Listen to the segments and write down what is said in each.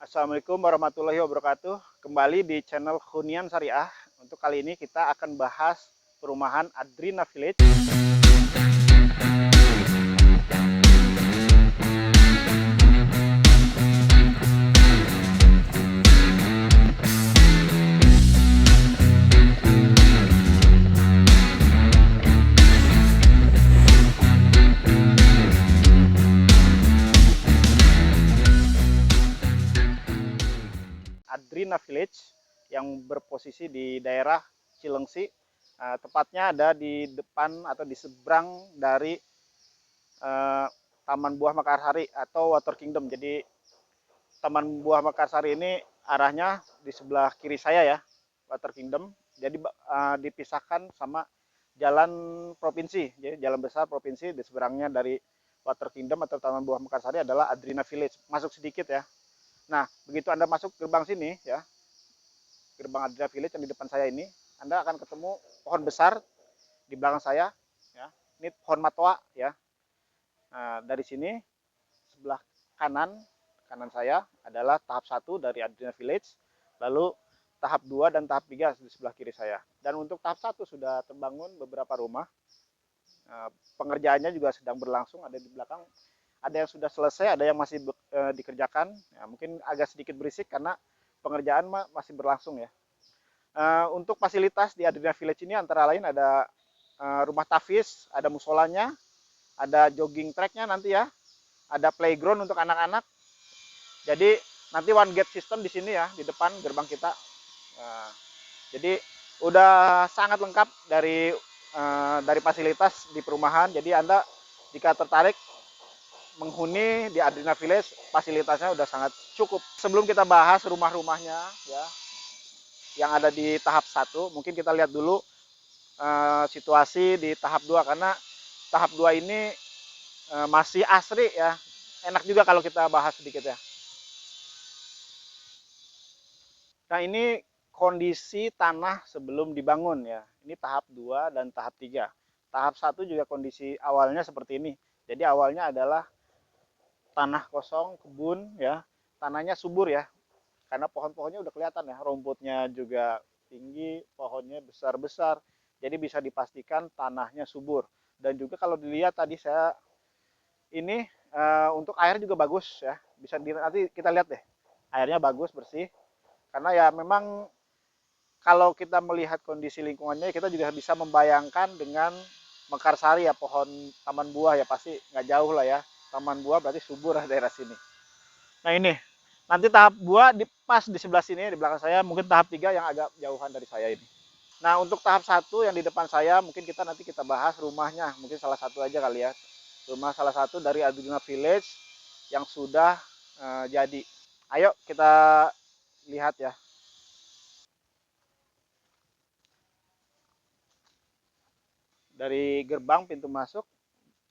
Assalamualaikum warahmatullahi wabarakatuh. Kembali di channel Hunian Syariah. Untuk kali ini kita akan bahas perumahan Adrina Village. Adrina Village yang berposisi di daerah Cilengsi, tepatnya ada di depan atau di seberang dari Taman Buah Mekarsari atau Water Kingdom. Jadi Taman Buah Mekarsari ini arahnya di sebelah kiri saya ya, Water Kingdom. Jadi dipisahkan sama jalan provinsi, jadi jalan besar provinsi. Di seberangnya dari Water Kingdom atau Taman Buah Mekarsari adalah Adrina Village. Masuk sedikit ya. Nah, begitu Anda masuk gerbang sini ya, gerbang Adrina Village yang di depan saya ini, Anda akan ketemu pohon besar di belakang saya ya. Ini pohon matoa ya. Nah, dari sini sebelah kanan saya adalah tahap 1 dari Adrina Village, lalu tahap 2 dan tahap 3 di sebelah kiri saya. Dan untuk tahap 1 sudah terbangun beberapa rumah. Pengerjaannya juga sedang berlangsung, ada di belakang. Ada yang sudah selesai, ada yang masih dikerjakan. Ya, mungkin agak sedikit berisik karena pengerjaan masih berlangsung ya. Untuk fasilitas di Adrina Village ini antara lain ada rumah tafis, ada musolanya, ada jogging tracknya nanti ya, ada playground untuk anak-anak. Jadi nanti one gate system di sini ya, di depan gerbang kita. Jadi udah sangat lengkap dari fasilitas di perumahan. Jadi Anda jika tertarik menghuni di Adrina Village, fasilitasnya udah sangat cukup. Sebelum kita bahas rumah-rumahnya ya, yang ada di tahap 1, mungkin kita lihat dulu situasi di tahap 2 karena tahap 2 ini masih asri ya. Enak juga kalau kita bahas sedikit ya. Nah, ini kondisi tanah sebelum dibangun ya. Ini tahap 2 dan tahap 3. Tahap 1 juga kondisi awalnya seperti ini. Jadi awalnya adalah tanah kosong, kebun ya. Tanahnya subur ya. Karena pohon-pohonnya udah kelihatan ya, rumputnya juga tinggi, pohonnya besar-besar. Jadi bisa dipastikan tanahnya subur. Dan juga kalau dilihat tadi saya ini untuk air juga bagus ya. Nanti kita lihat deh. Airnya bagus, bersih. Karena ya memang kalau kita melihat kondisi lingkungannya, kita juga bisa membayangkan dengan Mekarsari ya, pohon taman buah ya, pasti nggak jauh lah ya. Taman buah berarti subur lah daerah sini. Nah ini, nanti tahap 2 pas di sebelah sini, di belakang saya, mungkin tahap 3 yang agak jauhan dari saya ini. Nah untuk tahap 1 yang di depan saya, mungkin nanti kita bahas rumahnya, mungkin salah satu aja kali ya. Rumah salah satu dari Adrina Village yang sudah jadi. Ayo kita lihat ya. Dari gerbang pintu masuk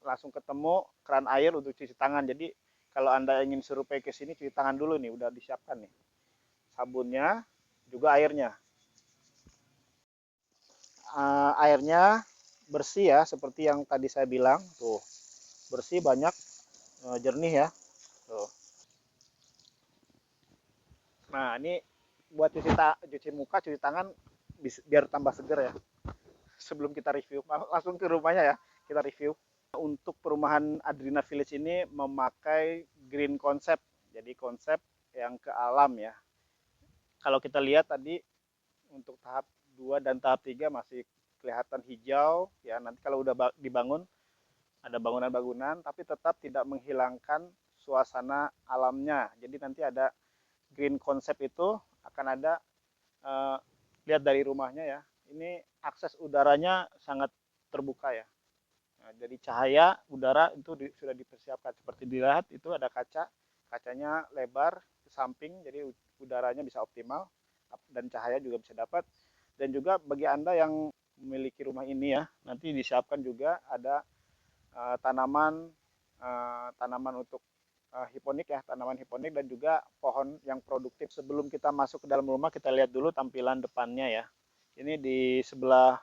langsung ketemu keran air untuk cuci tangan. Jadi kalau Anda ingin survei ke sini, cuci tangan dulu nih, udah disiapkan nih. Sabunnya, juga airnya. Airnya bersih ya, seperti yang tadi saya bilang. Tuh, bersih, banyak, jernih ya. Tuh. Nah, ini buat cuci muka, cuci tangan biar tambah seger ya. Sebelum kita review, langsung ke rumahnya ya, kita review. Untuk perumahan Adrina Village ini memakai green concept, jadi konsep yang ke alam ya. Kalau kita lihat tadi untuk tahap 2 dan tahap 3 masih kelihatan hijau ya. Nanti kalau udah dibangun ada bangunan-bangunan tapi tetap tidak menghilangkan suasana alamnya. Jadi nanti ada green concept itu akan ada lihat dari rumahnya ya. Ini akses udaranya sangat terbuka ya. Nah, jadi cahaya udara itu sudah dipersiapkan. Seperti dilihat itu ada kacanya lebar ke samping, jadi udaranya bisa optimal dan cahaya juga bisa dapat. Dan juga bagi Anda yang memiliki rumah ini ya, nanti disiapkan juga ada tanaman untuk hiponik ya, tanaman hiponik dan juga pohon yang produktif. Sebelum kita masuk ke dalam rumah, kita lihat dulu tampilan depannya ya. Ini di sebelah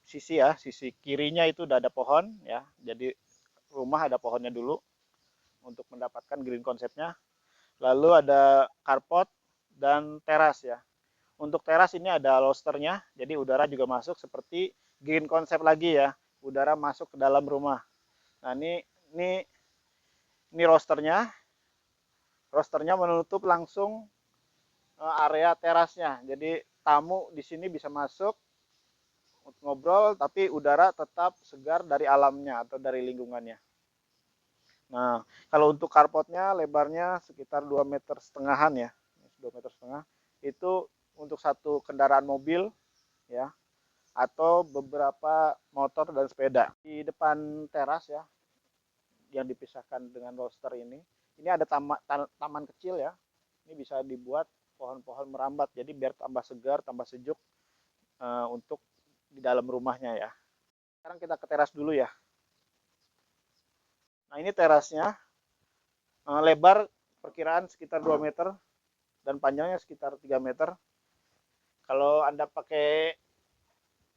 sisi ya, sisi kirinya itu udah ada pohon ya. Jadi rumah ada pohonnya dulu untuk mendapatkan green konsepnya. Lalu ada carport dan teras ya. Untuk teras ini ada rosternya, jadi udara juga masuk seperti green concept lagi ya. Udara masuk ke dalam rumah. Nah, ini ini rosternya. Rosternya menutup langsung area terasnya. Jadi tamu di sini bisa masuk ngobrol, tapi udara tetap segar dari alamnya atau dari lingkungannya. Nah, kalau untuk carportnya lebarnya sekitar 2,5 meter ya, 2,5 meter. Itu untuk satu kendaraan mobil ya, atau beberapa motor dan sepeda. Di depan teras ya, yang dipisahkan dengan roster ini ada taman kecil ya. Ini bisa dibuat pohon-pohon merambat, jadi biar tambah segar, tambah sejuk untuk di dalam rumahnya ya. Sekarang kita ke teras dulu ya. Nah, ini terasnya, lebar perkiraan sekitar 2 meter dan panjangnya sekitar 3 meter. Kalau Anda pakai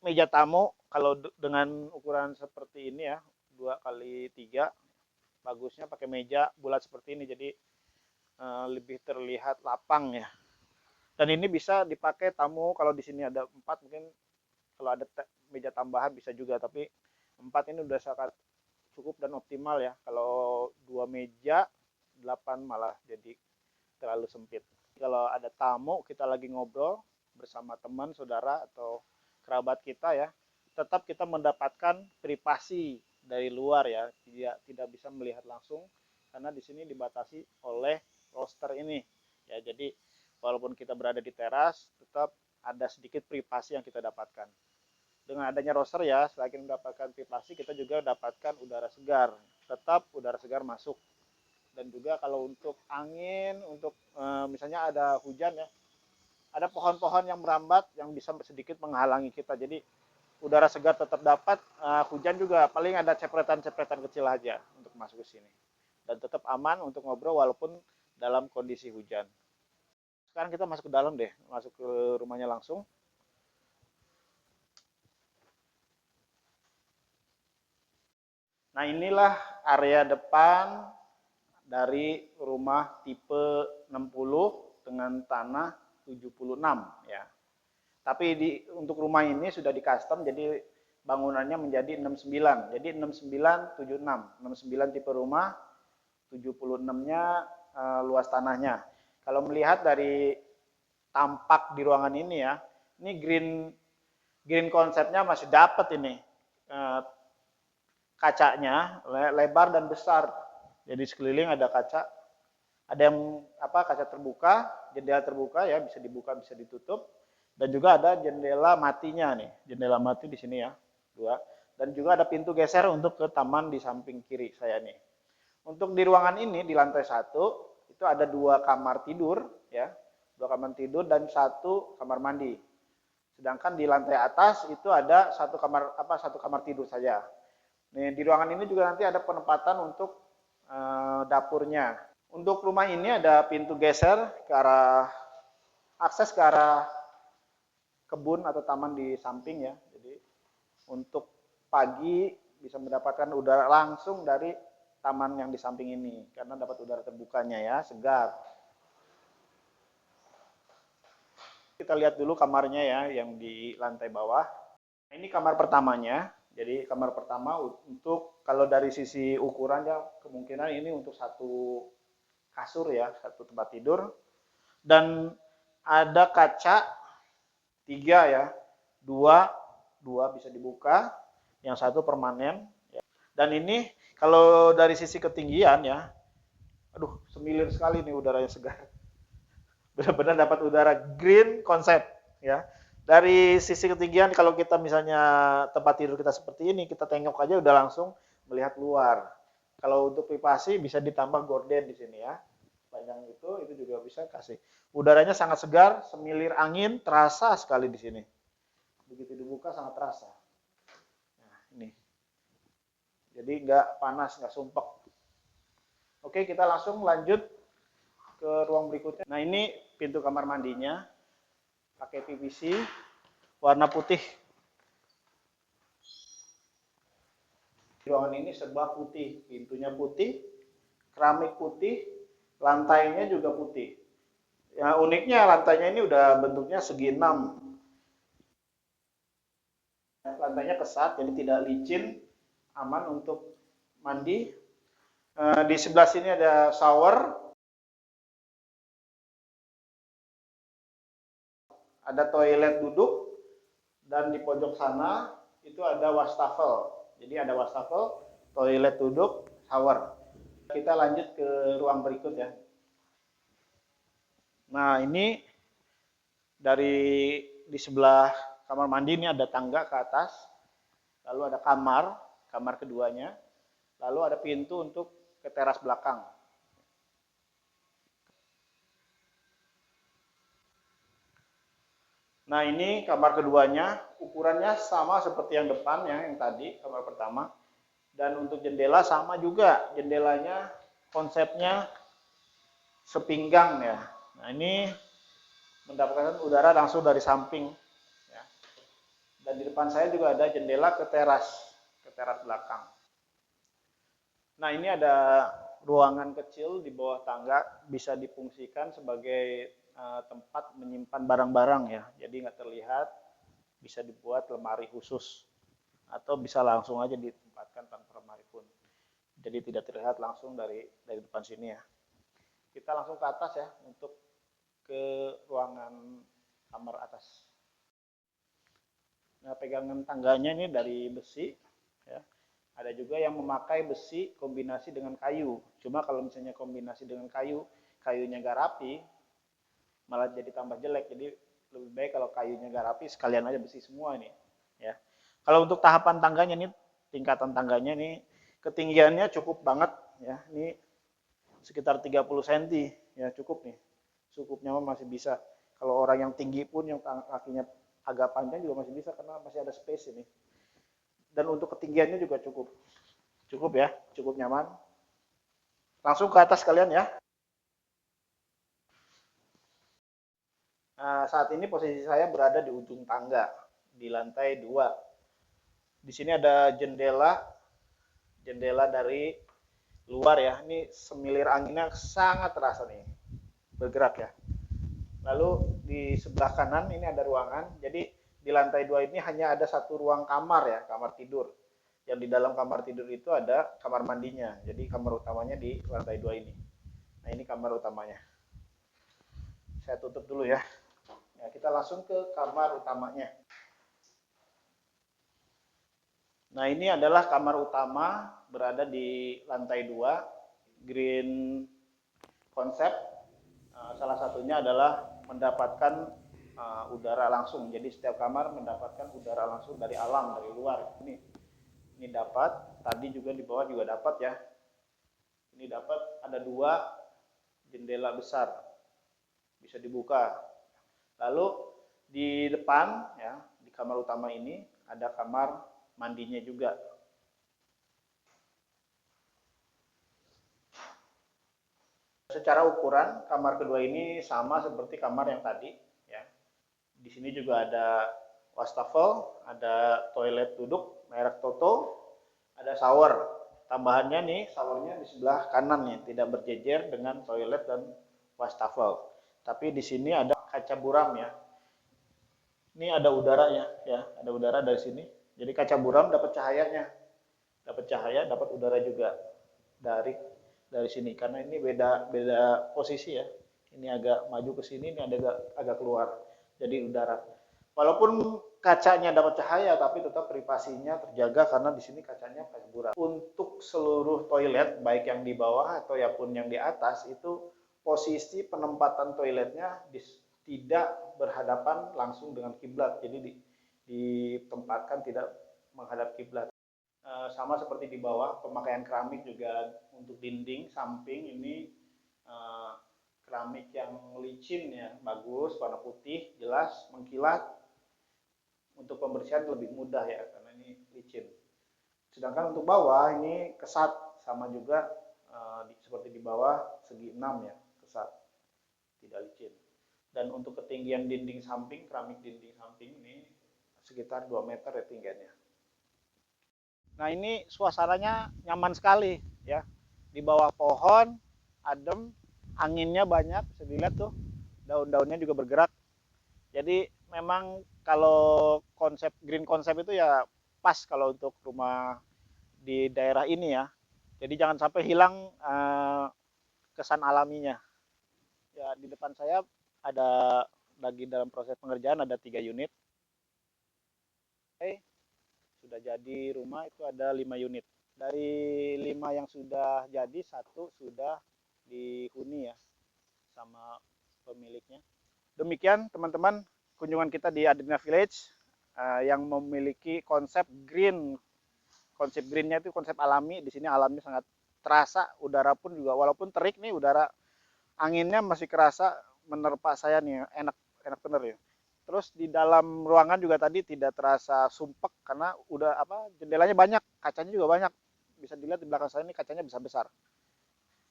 meja tamu, kalau dengan ukuran seperti ini ya, 2x3, bagusnya pakai meja bulat seperti ini, jadi lebih terlihat lapang ya. Dan ini bisa dipakai tamu, kalau di sini ada 4, mungkin kalau ada meja tambahan bisa juga, tapi 4 ini udah sangat cukup dan optimal ya. Kalau 2 meja, 8 malah jadi terlalu sempit. Kalau ada tamu, kita lagi ngobrol bersama teman, saudara, atau kerabat kita ya, tetap kita mendapatkan privasi dari luar ya, tidak bisa melihat langsung karena di sini dibatasi oleh roster ini ya. Jadi walaupun kita berada di teras, tetap ada sedikit privasi yang kita dapatkan. Dengan adanya roster ya, selain mendapatkan privasi, kita juga dapatkan udara segar. Tetap udara segar masuk. Dan juga kalau untuk angin, untuk misalnya ada hujan ya, ada pohon-pohon yang merambat yang bisa sedikit menghalangi kita. Jadi udara segar tetap dapat, hujan juga paling ada cepretan-cepretan kecil aja untuk masuk ke sini. Dan tetap aman untuk ngobrol walaupun dalam kondisi hujan. Sekarang kita masuk ke dalam deh, masuk ke rumahnya langsung. Nah, inilah area depan dari rumah tipe 60 dengan tanah 76 ya. Tapi untuk rumah ini sudah di custom, jadi bangunannya menjadi 69. Jadi 69 76. 69 tipe rumah, 76-nya luas tanahnya. Kalau melihat dari tampak di ruangan ini ya, ini green konsepnya masih dapat ini. Kacanya lebar dan besar. Jadi sekeliling ada kaca, ada yang kaca terbuka, jendela terbuka ya, bisa dibuka bisa ditutup, dan juga ada jendela matinya nih, jendela mati di sini ya, 2, dan juga ada pintu geser untuk ke taman di samping kiri saya nih. Untuk di ruangan ini di lantai 1 itu ada 2 kamar tidur ya, 2 kamar tidur dan 1 kamar mandi. Sedangkan di lantai atas itu ada satu kamar tidur saja. Nih, di ruangan ini juga nanti ada penempatan untuk dapurnya. Untuk rumah ini ada pintu geser ke arah akses ke arah kebun atau taman di samping ya. Jadi untuk pagi bisa mendapatkan udara langsung dari taman yang di samping ini karena dapat udara terbukanya ya, segar. Kita lihat dulu kamarnya ya yang di lantai bawah. Ini kamar pertamanya. Jadi kamar pertama untuk kalau dari sisi ukurannya kemungkinan ini untuk satu kasur ya, satu tempat tidur. Dan ada kaca 3 ya, dua bisa dibuka, yang satu permanen. Dan ini kalau dari sisi ketinggian ya, aduh semilir sekali nih udaranya segar. Benar-benar dapat udara green konsep ya. Dari sisi ketinggian kalau kita misalnya tempat tidur kita seperti ini, kita tengok aja udah langsung melihat luar. Kalau untuk privasi bisa ditambah gorden di sini ya. Panjang itu juga bisa kasih. Udaranya sangat segar, semilir angin, terasa sekali di sini. Begitu dibuka sangat terasa. Nah, ini. Jadi nggak panas, nggak sumpek. Oke, kita langsung lanjut ke ruang berikutnya. Nah, ini pintu kamar mandinya. Pakai PVC warna putih. Ruangan ini serba putih, pintunya putih, keramik putih, Lantainya juga putih. Ya uniknya lantainya ini udah bentuknya segi 6. Lantainya kesat, jadi tidak licin, aman untuk mandi. Di sebelah sini ada shower, ada toilet duduk, dan di pojok sana itu ada wastafel. Jadi ada wastafel, toilet duduk, shower. Kita lanjut ke ruang berikut ya. Nah ini dari di sebelah kamar mandi ini ada tangga ke atas, lalu ada kamar keduanya, lalu ada pintu untuk ke teras belakang. Nah ini kamar keduanya, ukurannya sama seperti yang depan ya, yang tadi kamar pertama. Dan untuk jendela sama juga, jendelanya konsepnya sepinggang ya. Nah ini mendapatkan udara langsung dari samping ya. Dan di depan saya juga ada jendela ke teras belakang. Nah ini ada ruangan kecil di bawah tangga, bisa difungsikan sebagai tempat menyimpan barang-barang ya. Jadi nggak terlihat, bisa dibuat lemari khusus atau bisa langsung aja ditempatkan tanpa lemari pun. Jadi tidak terlihat langsung dari depan sini ya. Kita langsung ke atas ya untuk ke ruangan kamar atas. Nah, pegangan tangganya ini dari besi ya. Ada juga yang memakai besi kombinasi dengan kayu. Cuma kalau misalnya kombinasi dengan kayu, kayunya nggak rapi, malah jadi tambah jelek. Jadi lebih baik kalau kayunya nggak rapi, sekalian aja besi semua ini. Ya. Kalau untuk tahapan tangganya ini, tingkatan tangganya ini, ketinggiannya cukup banget ya. Ini sekitar 30 cm ya, cukup nih. Cukupnya masih bisa. Kalau orang yang tinggi pun yang kakinya agak panjang juga masih bisa karena masih ada space ini. Dan untuk ketinggiannya juga cukup. Cukup ya, cukup nyaman. Langsung ke atas kalian ya. Nah, saat ini posisi saya berada di ujung tangga, di lantai 2. Di sini ada jendela dari luar ya. Ini semilir anginnya sangat terasa nih, bergerak ya. Lalu di sebelah kanan ini ada ruangan. Jadi di lantai 2 ini hanya ada satu ruang kamar ya, kamar tidur. Yang di dalam kamar tidur itu ada kamar mandinya. Jadi kamar utamanya di lantai 2 ini. Nah ini kamar utamanya. Saya tutup dulu ya. Nah, kita langsung ke kamar utamanya. Nah ini adalah kamar utama berada di lantai 2. Green konsep. Salah satunya adalah mendapatkan udara langsung. Jadi setiap kamar mendapatkan udara langsung dari alam, dari luar. Ini dapat, tadi juga di bawah juga dapat ya. Ini dapat, ada 2 jendela besar, bisa dibuka. Lalu di depan ya, di kamar utama ini ada kamar mandinya juga. Secara ukuran kamar kedua ini sama seperti kamar yang tadi ya. Di sini juga ada wastafel, ada toilet duduk merek Toto, ada shower. Tambahannya nih, showernya di sebelah kanan nih, tidak berjejer dengan toilet dan wastafel. Tapi di sini ada kaca buram ya. Ini ada udaranya ya, ada udara dari sini. Jadi kaca buram dapat cahayanya, dapat cahaya, dapat udara juga dari sini. Karena ini beda posisi ya. Ini agak maju ke sini, ini agak keluar. Jadi udara. Walaupun kacanya dapat cahaya, tapi tetap privasinya terjaga karena di sini kacanya kaca buram. Untuk seluruh toilet, baik yang di bawah atau ya pun yang di atas, itu posisi penempatan toiletnya tidak berhadapan langsung dengan kiblat. Jadi ditempatkan tidak menghadap kiblat. Sama seperti di bawah, pemakaian keramik juga untuk dinding samping ini keramik yang licin ya, bagus, warna putih, jelas, mengkilat. Untuk pembersihan lebih mudah ya, karena ini licin. Sedangkan untuk bawah ini kesat, sama juga seperti di bawah segi 6 ya, kesat, tidak licin. Dan untuk ketinggian dinding samping, keramik dinding samping ini sekitar 2 meter ya tingginya. Nah ini suasananya nyaman sekali ya, di bawah pohon, adem, anginnya banyak, bisa dilihat tuh daun-daunnya juga bergerak. Jadi memang kalau konsep green konsep itu ya pas kalau untuk rumah di daerah ini ya. Jadi jangan sampai hilang kesan alaminya. Ya di depan saya ada lagi dalam proses pengerjaan ada 3 unit. Sudah jadi rumah itu ada 5 unit. Dari 5 yang sudah jadi, satu sudah dihuni ya sama pemiliknya. Demikian teman-teman kunjungan kita di Adrina Village yang memiliki konsep green. Konsep greennya itu konsep alami. Di sini alamnya sangat terasa. Udara pun juga walaupun terik nih, udara anginnya masih kerasa menerpa saya nih, enak enak bener ya. Terus di dalam ruangan juga tadi tidak terasa sumpek karena udah apa jendelanya banyak, kacanya juga banyak. Bisa dilihat di belakang saya ini kacanya besar-besar.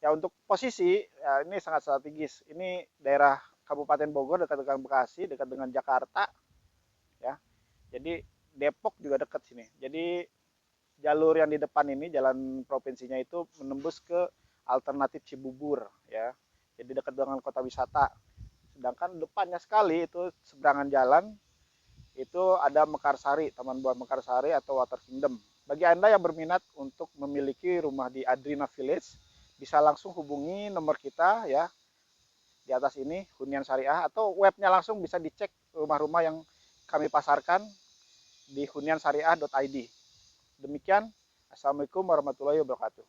Ya untuk posisi ya, ini sangat strategis. Ini daerah Kabupaten Bogor dekat dengan Bekasi, dekat dengan Jakarta ya. Jadi Depok juga dekat sini. Jadi jalur yang di depan ini jalan provinsinya itu menembus ke alternatif Cibubur ya. Jadi dekat dengan kota wisata. Sedangkan depannya sekali itu seberangan jalan itu ada Mekarsari, Taman Buah Mekarsari atau Water Kingdom. Bagi Anda yang berminat untuk memiliki rumah di Adrina Village, bisa langsung hubungi nomor kita ya di atas ini, Hunian Syariah, atau webnya langsung bisa dicek rumah-rumah yang kami pasarkan di huniansyariah.id. Demikian, Assalamualaikum warahmatullahi wabarakatuh.